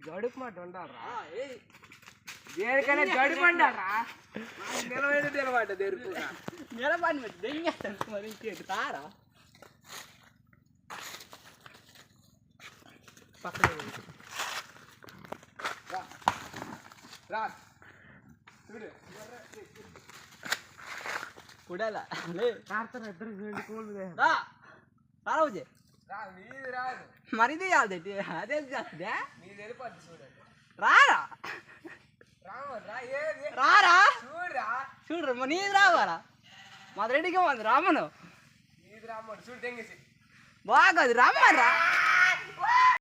గడుపు మాట ఉండాలరా దేనికైనా గడుపు ఉండాలరా నిలబడి నిలబడ్డ తెరుపుగా నిలబడి పెట్టి దెంగేస్తాను మరి ఇంకేంటి తారా పక్కన రా చూడు కూడాలా ఆడతారు ఇద్దరు కోళ్ళు రా రావుజే రా నీది రాదు మరిది కాదేంటి అదేం చేస్తుందే నీది వెళ్ళిపోద్ది చూడండి రారా రా రారా చూడరా చూడరు మరి నీది రావాలా మా రెడ్డికి ఉంది రామను నీది రామ్మడు చూడు తెంగేసి బాగా రమ్మరా